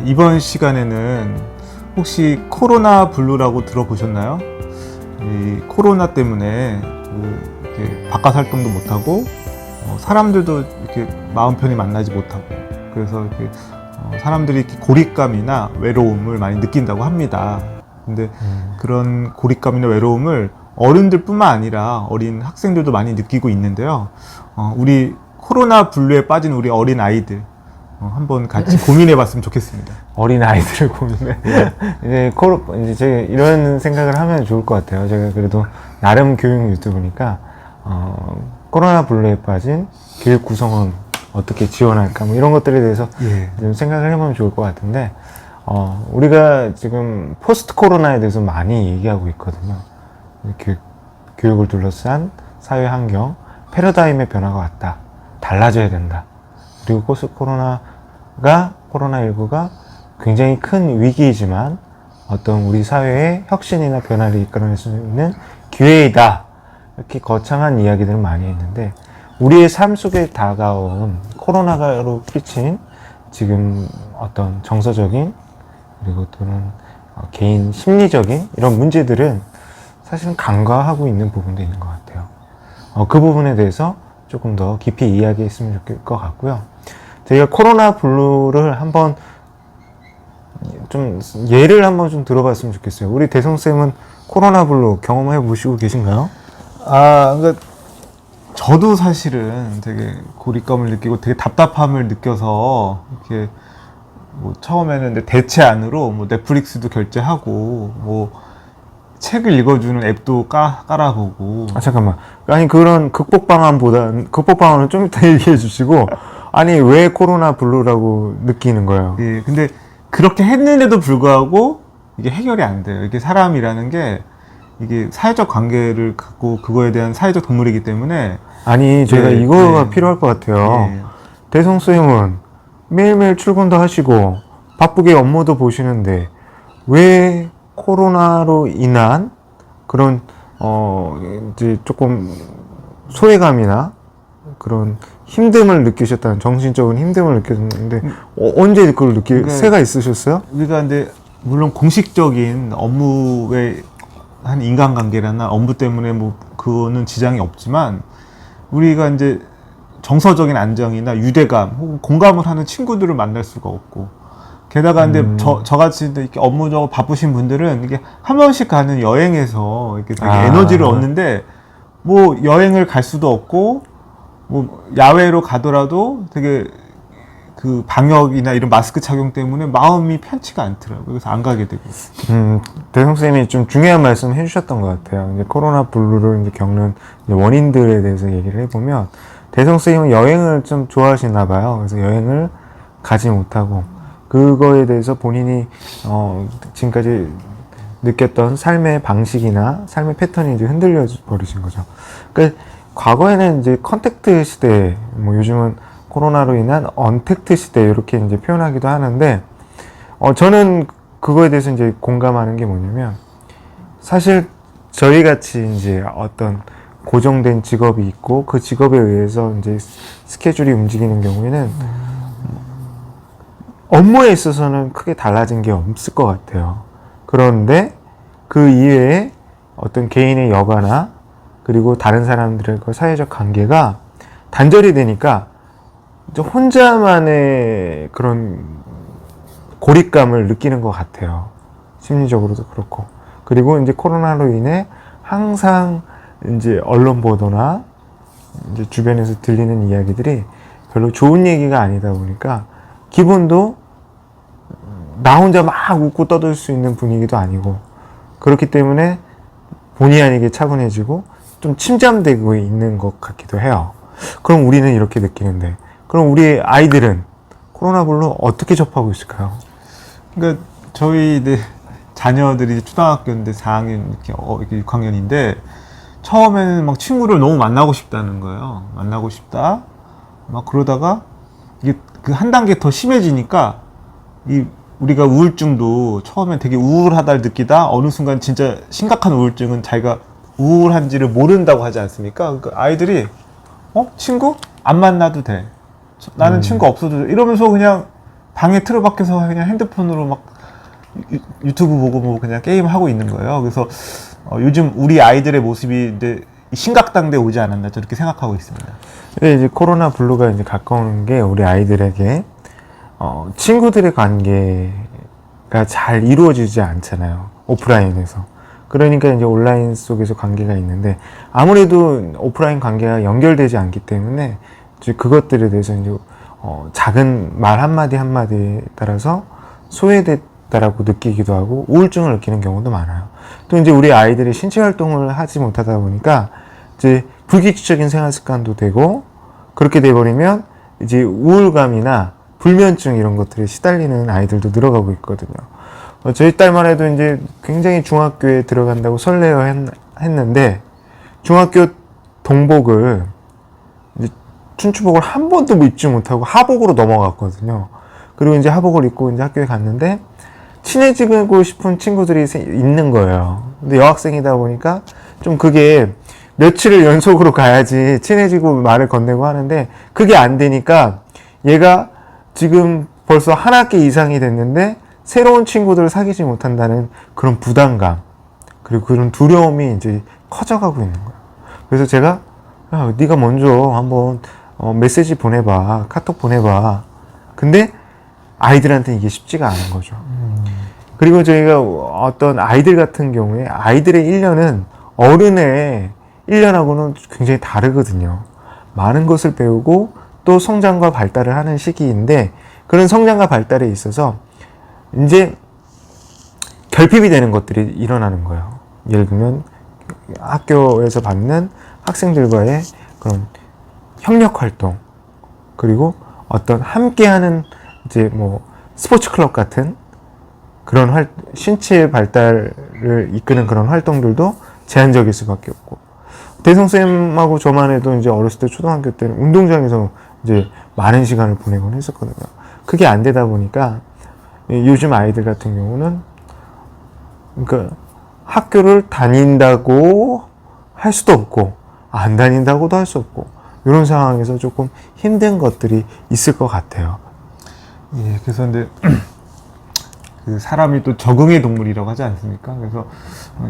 이번 시간에는 혹시 코로나 블루라고 들어보셨나요? 이 코로나 때문에 이렇게 바깥 활동도 못하고 사람들도 이렇게 마음 편히 만나지 못하고 그래서 이렇게 사람들이 이렇게 고립감이나 외로움을 많이 느낀다고 합니다. 근데 그런 고립감이나 외로움을 어른들뿐만 아니라 어린 학생들도 많이 느끼고 있는데요. 우리 코로나 블루에 빠진 우리 어린 아이들 한번 같이 고민해 봤으면 좋겠습니다. 어린 아이들을 고민해. 이제 제가 이런 생각을 하면 좋을 것 같아요. 제가 그래도 나름 교육 유튜브니까 코로나 블루에 빠진 교육 구성원 어떻게 지원할까 뭐 이런 것들에 대해서 좀 생각을 해보면 좋을 것 같은데 우리가 지금 포스트 코로나에 대해서 많이 얘기하고 있거든요. 교육을 둘러싼 사회 환경, 패러다임의 변화가 왔다. 달라져야 된다. 그리고 포스트 코로나19가 굉장히 큰 위기이지만 어떤 우리 사회의 혁신이나 변화를 이끌어낼 수 있는 기회이다. 이렇게 거창한 이야기들을 많이 했는데 우리의 삶 속에 다가온 코로나로 끼친 지금 어떤 정서적인 그리고 또는 개인 심리적인 이런 문제들은 사실은 간과하고 있는 부분도 있는 것 같아요. 그 부분에 대해서 조금 더 깊이 이야기했으면 좋을 것 같고요. 저희가 코로나 블루를 한번 좀 예를 한번 좀 들어봤으면 좋겠어요. 우리 대성쌤은 코로나 블루 경험해 보시고 계신가요? 그러니까 저도 사실은 되게 고립감을 느끼고 되게 답답함을 느껴서 이렇게 뭐 처음에는 근데 대체안으로 뭐 넷플릭스도 결제하고 뭐 책을 읽어주는 앱도 깔아보고. 잠깐만. 아니 그런 극복 방안은 좀 이따 얘기해 주시고 아니 왜 코로나 블루라고 느끼는 거예요? 예, 근데 그렇게 했는데도 불구하고 이게 해결이 안 돼요. 이게 사람이라는 게 이게 사회적 관계를 갖고 그거에 대한 사회적 동물이기 때문에 아니 제가 이거가 필요할 것 같아요. 대성쌤은 매일매일 출근도 하시고 바쁘게 업무도 보시는데 왜 코로나로 인한 그런 이제 조금 소외감이나 그런 힘듦을 느끼셨다는 정신적인 힘듦을 느끼셨는데 언제 그걸 그러니까 새가 있으셨어요? 우리가 근데 물론 공식적인 업무의 한 인간관계나 업무 때문에 뭐 그거는 지장이 없지만 우리가 이제 정서적인 안정이나 유대감 혹은 공감을 하는 친구들을 만날 수가 없고 게다가 근데 저같이 이렇게 업무적으로 바쁘신 분들은 이게 한 번씩 가는 여행에서 이렇게 되게 에너지를 얻는데 뭐 여행을 갈 수도 없고 뭐 야외로 가더라도 되게 그 방역이나 이런 마스크 착용 때문에 마음이 편치가 않더라고요. 그래서 안 가게 되고. 대성쌤이 좀 중요한 말씀 해주셨던 것 같아요. 이제 코로나 블루를 이제 겪는 이제 원인들에 대해서 얘기를 해보면 대성쌤은 여행을 좀 좋아하시나 봐요. 그래서 여행을 가지 못하고 그거에 대해서 본인이 지금까지 느꼈던 삶의 방식이나 삶의 패턴이 이제 흔들려 버리신 거죠. 그러니까 과거에는 이제 컨택트 시대, 뭐 요즘은 코로나로 인한 언택트 시대 이렇게 이제 표현하기도 하는데 저는 그거에 대해서 이제 공감하는 게 뭐냐면 사실 저희 같이 이제 어떤 고정된 직업이 있고 그 직업에 의해서 이제 스케줄이 움직이는 경우에는 업무에 있어서는 크게 달라진 게 없을 것 같아요. 그런데 그 이외에 어떤 개인의 여가나 그리고 다른 사람들과 사회적 관계가 단절이 되니까 이제 혼자만의 그런 고립감을 느끼는 것 같아요. 심리적으로도 그렇고. 그리고 이제 코로나로 인해 항상 이제 언론 보도나 이제 주변에서 들리는 이야기들이 별로 좋은 얘기가 아니다 보니까 기분도 나 혼자 막 웃고 떠들 수 있는 분위기도 아니고 그렇기 때문에 본의 아니게 차분해지고 좀 침잠되고 있는 것 같기도 해요. 그럼 우리는 이렇게 느끼는데 그럼 우리 아이들은 코로나 블루 어떻게 접하고 있을까요? 그러니까 저희 자녀들이 초등학교인데 4학년 이렇게 6학년인데 처음에는 막 친구를 너무 만나고 싶다는 거예요. 만나고 싶다. 막 그러다가 이게 그 한 단계 더 심해지니까 우리가 우울증도 처음엔 되게 우울하다를 느끼다 어느 순간 진짜 심각한 우울증은 자기가 우울한지를 모른다고 하지 않습니까? 그러니까 아이들이 친구? 안 만나도 돼. 나는 친구 없어도 돼. 이러면서 그냥 방에 틀어박혀서 그냥 핸드폰으로 막 유튜브 보고 뭐 그냥 게임 하고 있는 거예요. 그래서 요즘 우리 아이들의 모습이 이제 심각당대 오지 않았나 저렇게 생각하고 있습니다. 근데 이제 코로나 블루가 이제 가까운 게 우리 아이들에게 친구들의 관계가 잘 이루어지지 않잖아요. 오프라인에서. 그러니까 이제 온라인 속에서 관계가 있는데 아무래도 오프라인 관계가 연결되지 않기 때문에 이제 그것들에 대해서 이제 작은 말 한마디 한마디에 따라서 소외됐다라고 느끼기도 하고 우울증을 느끼는 경우도 많아요. 또 이제 우리 아이들이 신체 활동을 하지 못하다 보니까 이제 불규칙적인 생활 습관도 되고 그렇게 돼버리면 이제 우울감이나 불면증 이런 것들에 시달리는 아이들도 늘어가고 있거든요. 저희 딸만 해도 이제 굉장히 중학교에 들어간다고 설레어 했는데 중학교 동복을 이제 춘추복을 한 번도 입지 못하고 하복으로 넘어갔거든요. 그리고 이제 하복을 입고 이제 학교에 갔는데 친해지고 싶은 친구들이 있는 거예요. 근데 여학생이다 보니까 좀 그게 며칠을 연속으로 가야지 친해지고 말을 건네고 하는데 그게 안 되니까 얘가 지금 벌써 한 학기 이상이 됐는데 새로운 친구들을 사귀지 못한다는 그런 부담감 그리고 그런 두려움이 이제 커져가고 있는 거예요. 그래서 제가 야, 네가 먼저 한번 메시지 보내봐, 카톡 보내봐. 근데 아이들한테 이게 쉽지가 않은 거죠. 그리고 저희가 어떤 아이들 같은 경우에 아이들의 1년은 어른의 1년하고는 굉장히 다르거든요. 많은 것을 배우고 또 성장과 발달을 하는 시기인데 그런 성장과 발달에 있어서 이제 결핍이 되는 것들이 일어나는 거예요. 예를 들면 학교에서 받는 학생들과의 그런 협력 활동 그리고 어떤 함께하는 이제 뭐 스포츠 클럽 같은 그런 신체 발달을 이끄는 그런 활동들도 제한적일 수밖에 없고 대성쌤하고 저만 해도 이제 어렸을 때 초등학교 때는 운동장에서 이제 많은 시간을 보내곤 했었거든요. 그게 안 되다 보니까 요즘 아이들 같은 경우는 그러니까 학교를 다닌다고 할 수도 없고 안 다닌다고도 할 수 없고 이런 상황에서 조금 힘든 것들이 있을 것 같아요. 예, 그래서 근데 그 사람이 또 적응의 동물이라고 하지 않습니까? 그래서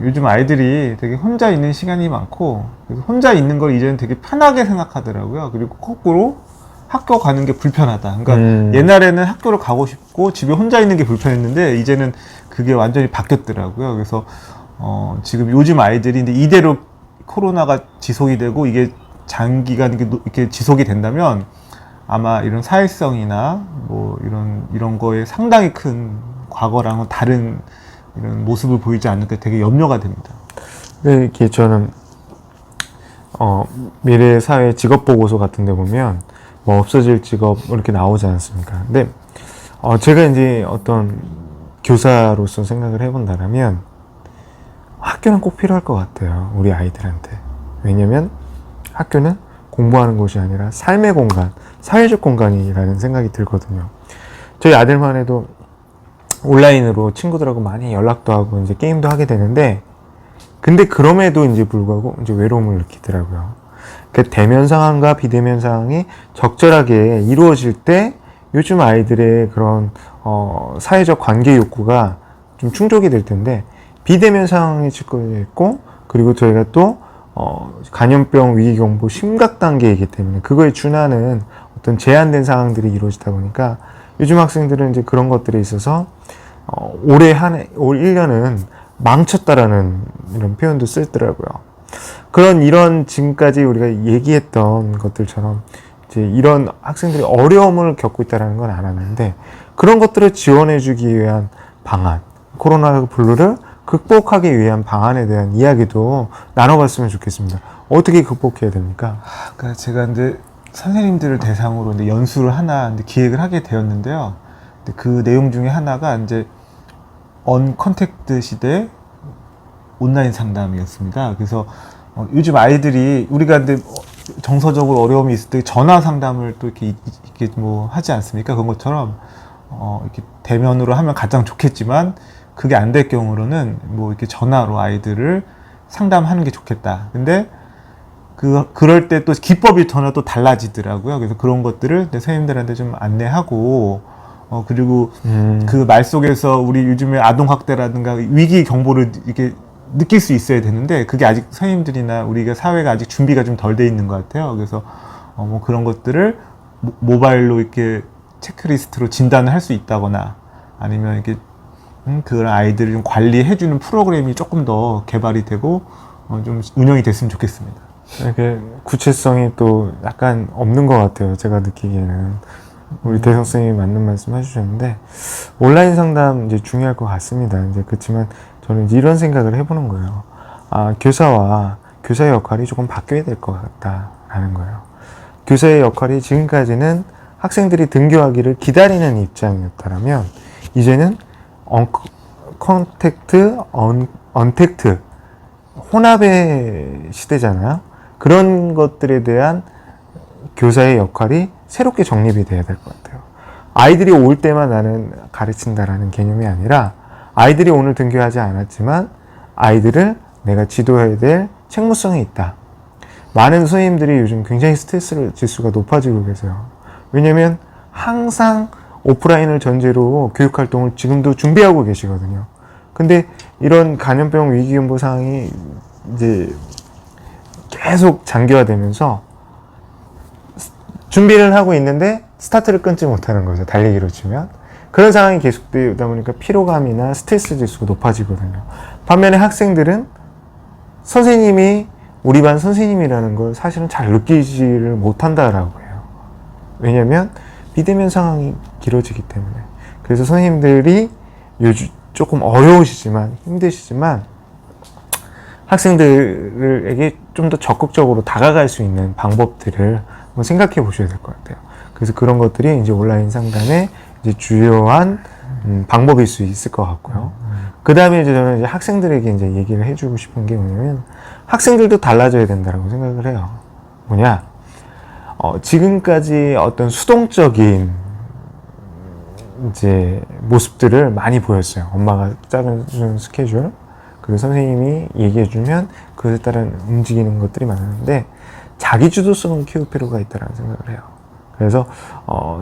요즘 아이들이 되게 혼자 있는 시간이 많고 그래서 혼자 있는 걸 이제는 되게 편하게 생각하더라고요. 그리고 거꾸로 학교 가는 게 불편하다. 그러니까 옛날에는 학교를 가고 싶고 집에 혼자 있는 게 불편했는데 이제는 그게 완전히 바뀌었더라고요. 그래서 지금 요즘 아이들이 근데 이대로 코로나가 지속이 되고 이게 장기간 이렇게 지속이 된다면 아마 이런 사회성이나 뭐 이런 거에 상당히 큰 과거랑은 다른 이런 모습을 보이지 않을까 되게 염려가 됩니다. 네, 이렇게 저는 미래 사회 직업 보고서 같은 데 보면 뭐 없어질 직업 이렇게 나오지 않습니까? 근데 제가 이제 어떤 교사로서 생각을 해본다면 학교는 꼭 필요할 것 같아요. 우리 아이들한테. 왜냐면 학교는 공부하는 곳이 아니라 삶의 공간, 사회적 공간이라는 생각이 들거든요. 저희 아들만 해도 온라인으로 친구들하고 많이 연락도 하고 이제 게임도 하게 되는데 근데 그럼에도 이제 불구하고 이제 외로움을 느끼더라고요. 그 대면 상황과 비대면 상황이 적절하게 이루어질 때 요즘 아이들의 그런 사회적 관계 욕구가 좀 충족이 될 텐데 비대면 상황이 집중되어 있고 그리고 저희가 또 감염병 위기경보 심각 단계이기 때문에 그거에 준하는 어떤 제한된 상황들이 이루어지다 보니까 요즘 학생들은 이제 그런 것들에 있어서 올 1년은 망쳤다라는 이런 표현도 쓰더라고요. 이런 지금까지 우리가 얘기했던 것들처럼 이제 이런 학생들이 어려움을 겪고 있다는 건 알았는데 그런 것들을 지원해주기 위한 방안, 코로나 블루를 극복하기 위한 방안에 대한 이야기도 나눠봤으면 좋겠습니다. 어떻게 극복해야 됩니까? 그러니까 제가 이제 선생님들을 대상으로 이제 연수를 하나 이제 기획을 하게 되었는데요. 근데 그 내용 중에 하나가 이제 언컨택트 시대 온라인 상담이었습니다. 그래서 요즘 아이들이 우리가 근데 정서적으로 어려움이 있을 때 전화 상담을 또 이렇게 뭐 하지 않습니까? 그런 것처럼 이렇게 대면으로 하면 가장 좋겠지만 그게 안 될 경우로는 뭐 이렇게 전화로 아이들을 상담하는 게 좋겠다. 근데 그럴 때 또 기법이 전혀 또 달라지더라고요. 그래서 그런 것들을 선생님들한테 좀 안내하고 그리고 그 말 속에서 우리 요즘에 아동학대라든가 위기 경보를 이렇게 느낄 수 있어야 되는데 그게 아직 선생님들이나 우리가 사회가 아직 준비가 좀 덜 돼 있는 것 같아요. 그래서 뭐 그런 것들을 모바일로 이렇게 체크리스트로 진단을 할 수 있다거나 아니면 이렇게 그런 아이들을 좀 관리해주는 프로그램이 조금 더 개발이 되고 좀 운영이 됐으면 좋겠습니다. 이렇게 구체성이 또 약간 없는 것 같아요. 제가 느끼기에는. 우리 대성 선생님이 맞는 말씀 해주셨는데, 온라인 상담 이제 중요할 것 같습니다. 이제 그렇지만 저는 이제 이런 생각을 해보는 거예요. 교사의 역할이 조금 바뀌어야 될 것 같다라는 거예요. 교사의 역할이 지금까지는 학생들이 등교하기를 기다리는 입장이었다면, 이제는 컨택트, 언택트, 혼합의 시대잖아요. 그런 것들에 대한 교사의 역할이 새롭게 정립이 돼야 될 것 같아요. 아이들이 올 때만 나는 가르친다라는 개념이 아니라 아이들이 오늘 등교하지 않았지만 아이들을 내가 지도해야 될 책무성이 있다. 많은 선생님들이 요즘 굉장히 스트레스 지수가 높아지고 계세요. 왜냐면 항상 오프라인을 전제로 교육활동을 지금도 준비하고 계시거든요. 근데 이런 감염병 위기경보 상황이 이제 계속 장기화되면서 준비를 하고 있는데 스타트를 끊지 못하는 거죠. 달리기로 치면. 그런 상황이 계속되다 보니까 피로감이나 스트레스 지수가 높아지거든요. 반면에 학생들은 선생님이 우리 반 선생님이라는 걸 사실은 잘 느끼지를 못한다라고 해요. 왜냐하면 비대면 상황이 길어지기 때문에. 그래서 선생님들이 요즘 조금 어려우시지만 힘드시지만 학생들에게 좀 더 적극적으로 다가갈 수 있는 방법들을 한번 생각해 보셔야 될 것 같아요. 그래서 그런 것들이 이제 온라인 상담의 이제 주요한 방법일 수 있을 것 같고요. 그 다음에 이제 저는 이제 학생들에게 이제 얘기를 해주고 싶은 게 뭐냐면 학생들도 달라져야 된다고 생각을 해요. 뭐냐? 지금까지 어떤 수동적인 이제 모습들을 많이 보였어요. 엄마가 짜준 스케줄, 그리고 선생님이 얘기해주면 그것에 따른 움직이는 것들이 많았는데 자기 주도성을 키울 필요가 있다는 생각을 해요. 그래서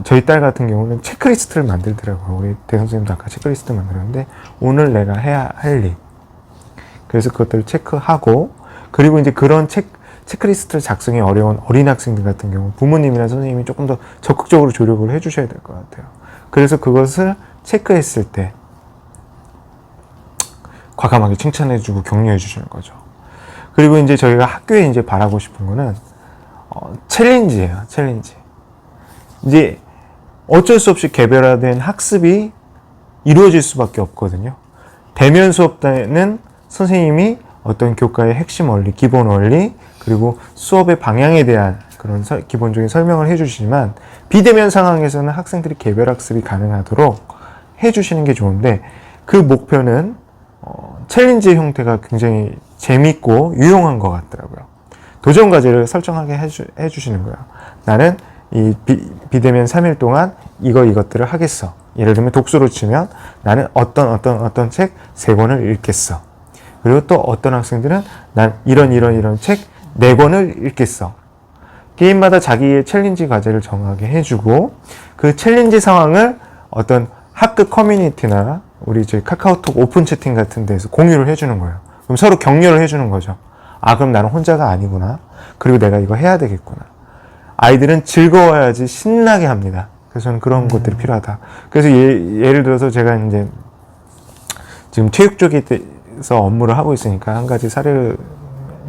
저희 딸 같은 경우는 체크리스트를 만들더라고요. 우리 대선생님도 아까 체크리스트 만들었는데 오늘 내가 해야 할 일, 그래서 그것들을 체크하고, 그리고 이제 그런 체크리스트를 작성이 어려운 어린 학생들 같은 경우 부모님이나 선생님이 조금 더 적극적으로 조력을 해주셔야 될 것 같아요. 그래서 그것을 체크했을 때 과감하게 칭찬해주고 격려해주시는 거죠. 그리고 이제 저희가 학교에 이제 바라고 싶은 거는 챌린지예요. 챌린지. 이제 어쩔 수 없이 개별화된 학습이 이루어질 수밖에 없거든요. 대면 수업 때는 선생님이 어떤 교과의 핵심 원리, 기본 원리, 그리고 수업의 방향에 대한 그런 기본적인 설명을 해주시지만 비대면 상황에서는 학생들이 개별 학습이 가능하도록 해주시는 게 좋은데 그 목표는 챌린지 형태가 굉장히 재밌고 유용한 것 같더라고요. 도전 과제를 설정하게 해주시는 거예요. 나는 이 비대면 3일 동안 이것들을 하겠어. 예를 들면 독서로 치면 나는 어떤 책 3권을 읽겠어. 그리고 또 어떤 학생들은 난 이런 책 4권을 읽겠어. 개인마다 자기의 챌린지 과제를 정하게 해주고 그 챌린지 상황을 어떤 학급 커뮤니티나 우리 저희 카카오톡 오픈 채팅 같은 데서 공유를 해주는 거예요. 그럼 서로 격려를 해주는 거죠. 그럼 나는 혼자가 아니구나. 그리고 내가 이거 해야 되겠구나. 아이들은 즐거워야지 신나게 합니다. 그래서 저는 그런 것들이 필요하다. 그래서 예를 들어서 제가 이제 지금 체육 쪽에서 업무를 하고 있으니까 한 가지 사례를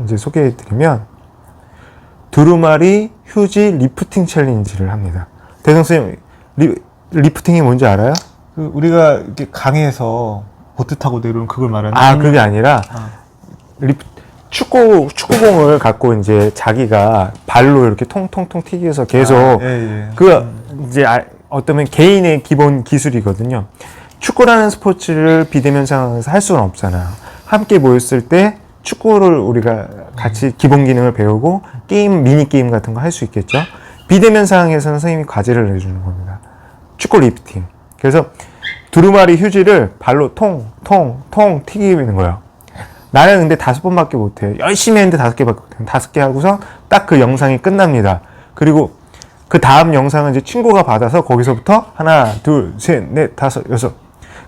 이제 소개해 드리면 두루마리 휴지 리프팅 챌린지를 합니다. 대성 선생님, 리프팅이 뭔지 알아요? 우리가 이렇게 강에서 보트 타고 내려오는 그걸 말하는? 그게 아니라 축구공을 갖고 이제 자기가 발로 이렇게 통통통 튀겨서 계속 이제 어쩌면 개인의 기본 기술이거든요. 축구라는 스포츠를 비대면 상황에서 할 수는 없잖아요. 함께 모였을 때 축구를 우리가 같이 기본 기능을 배우고 미니 게임 같은 거 할 수 있겠죠. 비대면 상황에서는 선생님이 과제를 내주는 겁니다. 축구 리프팅. 그래서 두루마리 휴지를 발로 통통통 튀기는 거예요. 나는 근데 5번밖에 못해. 열심히 했는데 5개밖에 못해. 5개 하고서 딱 그 영상이 끝납니다. 그리고 그 다음 영상은 이제 친구가 받아서 거기서부터 하나, 둘, 셋, 넷, 다섯, 여섯.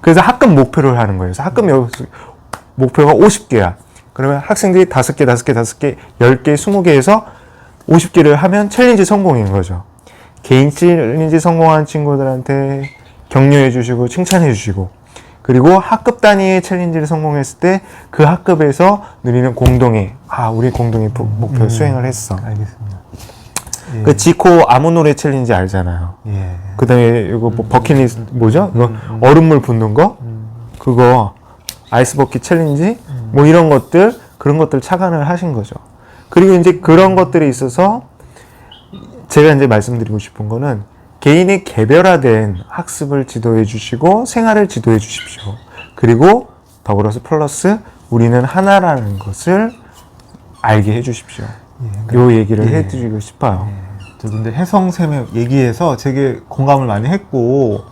그래서 학급 목표를 하는 거예요. 그래서 학급 목표가 50개야. 그러면 학생들이 5개, 5개, 5개, 10개, 20개에서 50개를 하면 챌린지 성공인 거죠. 개인 챌린지 성공한 친구들한테 격려해 주시고 칭찬해 주시고, 그리고 학급 단위의 챌린지를 성공했을 때 그 학급에서 누리는 공동의, 우리 공동의 목표 수행을 했어. 알겠습니다. 예. 그 지코 아무 노래 챌린지 알잖아요. 예. 그 다음에 이거 뭐 버킷리스트 뭐죠? 이거 얼음물 붓는 거? 그거 아이스 버킷 챌린지? 뭐 이런 것들, 그런 것들 착안을 하신 거죠. 그리고 이제 그런 것들에 있어서 제가 이제 말씀드리고 싶은 거는 개인의 개별화된 학습을 지도해 주시고 생활을 지도해 주십시오. 그리고 더불어서 플러스 우리는 하나라는 것을 알게 해 주십시오. 요 얘기를 예. 해드리고 싶어요. 저도 근데 혜성쌤의 얘기에서 되게 공감을 많이 했고,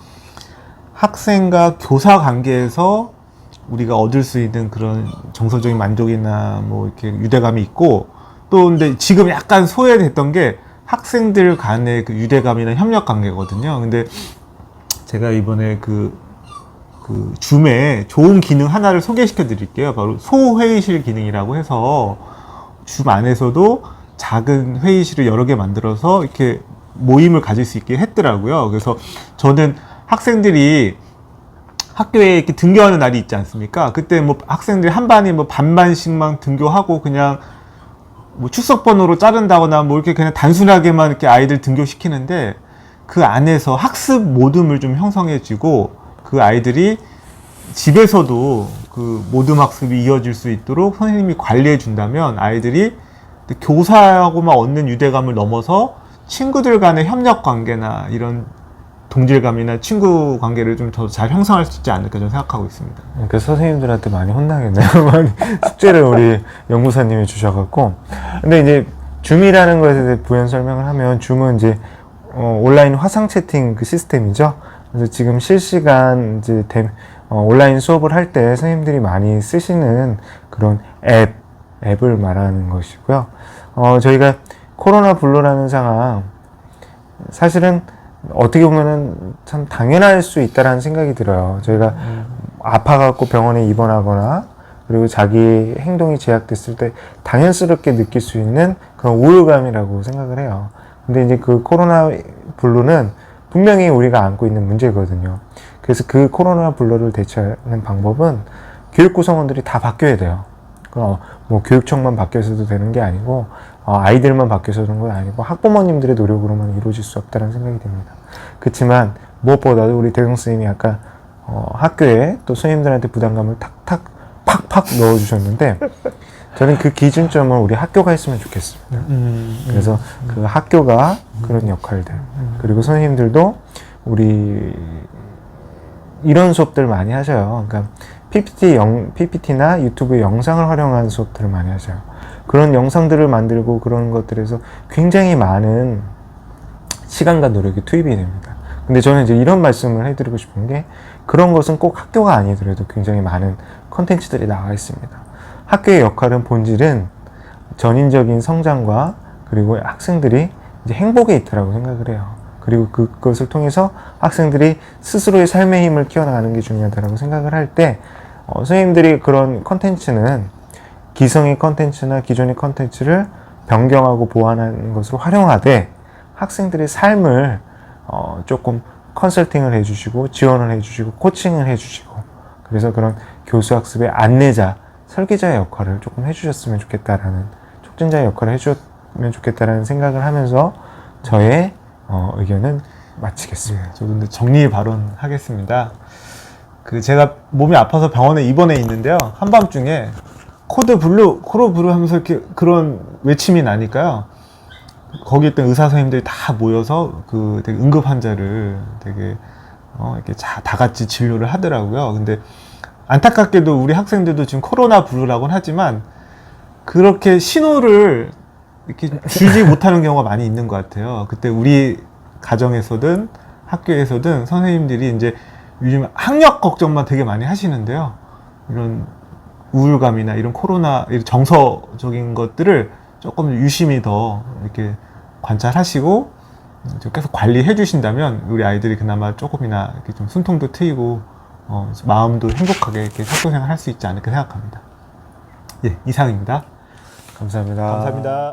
학생과 교사 관계에서 우리가 얻을 수 있는 그런 정서적인 만족이나 뭐 이렇게 유대감이 있고, 또 근데 지금 약간 소외됐던 게 학생들 간의 그 유대감이나 협력 관계거든요. 근데 제가 이번에 그 줌에 좋은 기능 하나를 소개시켜 드릴게요. 바로 소회의실 기능이라고 해서 줌 안에서도 작은 회의실을 여러 개 만들어서 이렇게 모임을 가질 수 있게 했더라고요. 그래서 저는 학생들이 학교에 이렇게 등교하는 날이 있지 않습니까? 그때 뭐 학생들이 한 반이 뭐 반반씩만 등교하고 그냥 뭐 출석 번호로 자른다거나 뭐 이렇게 그냥 단순하게만 이렇게 아이들 등교시키는데, 그 안에서 학습 모듬을 좀 형성해주고 그 아이들이 집에서도 그 모듬 학습이 이어질 수 있도록 선생님이 관리해 준다면 아이들이 교사하고만 얻는 유대감을 넘어서 친구들 간의 협력 관계나 이런 동질감이나 친구 관계를 좀 더 잘 형성할 수 있지 않을까 저는 생각하고 있습니다. 그러니까 선생님들한테 많이 혼나겠네요. 많이 숙제를 우리 연구사님이 주셔갖고. 근데 이제 줌이라는 것에 대해 부연 설명을 하면, 줌은 이제 온라인 화상 채팅 그 시스템이죠. 그래서 지금 실시간 이제 온라인 수업을 할 때 선생님들이 많이 쓰시는 그런 앱을 말하는 것이고요. 저희가 코로나 블루라는 상황, 사실은 어떻게 보면은 참 당연할 수 있다라는 생각이 들어요. 저희가 아파갖고 병원에 입원하거나 그리고 자기 행동이 제약됐을 때 당연스럽게 느낄 수 있는 그런 우울감이라고 생각을 해요. 근데 이제 그 코로나 블루는 분명히 우리가 안고 있는 문제거든요. 그래서 그 코로나 블루를 대처하는 방법은 교육 구성원들이 다 바뀌어야 돼요. 뭐 교육청만 바뀌어서도 되는 게 아니고, 아이들만 바뀌어서 되는 건 아니고 학부모님들의 노력으로만 이루어질 수 없다는 생각이 듭니다. 그렇지만 무엇보다도 우리 대경 선생님이 아까 학교에 또 선생님들한테 부담감을 탁탁 팍팍 넣어주셨는데, 저는 그 기준점을 우리 학교가 했으면 좋겠습니다. 그래서 그 학교가 그런 역할들, 그리고 선생님들도 우리 이런 수업들 많이 하셔요. 그러니까 PPT나 유튜브 영상을 활용한 수업들을 많이 하셔요. 그런 영상들을 만들고 그런 것들에서 굉장히 많은 시간과 노력이 투입이 됩니다. 근데 저는 이제 이런 말씀을 해드리고 싶은 게, 그런 것은 꼭 학교가 아니더라도 굉장히 많은 컨텐츠들이 나와 있습니다. 학교의 역할은, 본질은 전인적인 성장과 그리고 학생들이 이제 행복에 있다라고 생각을 해요. 그리고 그것을 통해서 학생들이 스스로의 삶의 힘을 키워나가는 게 중요하다고 생각을 할 때, 선생님들이 그런 컨텐츠는 기성의 컨텐츠나 기존의 컨텐츠를 변경하고 보완하는 것으로 활용하되, 학생들의 삶을 조금 컨설팅을 해주시고 지원을 해주시고 코칭을 해주시고, 그래서 그런 교수학습의 안내자, 설계자의 역할을 조금 해주셨으면 좋겠다라는, 촉진자의 역할을 해주셨으면 좋겠다라는 생각을 하면서 저의 의견은 마치겠습니다. 저 근데 정리 발언하겠습니다. 제가 몸이 아파서 병원에 입원해 있는데요. 한밤중에 코드 블루 하면서 이렇게 그런 외침이 나니까요. 거기 있던 의사 선생님들이 다 모여서 되게 응급 환자를 되게 이렇게 다 같이 진료를 하더라고요. 근데 안타깝게도 우리 학생들도 지금 코로나 블루라고는 하지만 그렇게 신호를 이렇게 주지 못하는 경우가 많이 있는 것 같아요. 그때 우리 가정에서든 학교에서든 선생님들이 이제 요즘 학력 걱정만 되게 많이 하시는데요. 이런 우울감이나 이런 코로나, 이런 정서적인 것들을 조금 유심히 더 이렇게 관찰하시고, 좀 계속 관리해 주신다면 우리 아이들이 그나마 조금이나 이렇게 좀 숨통도 트이고 마음도 행복하게 이렇게 학교생활 할 수 있지 않을까 생각합니다. 예, 이상입니다. 감사합니다. 감사합니다.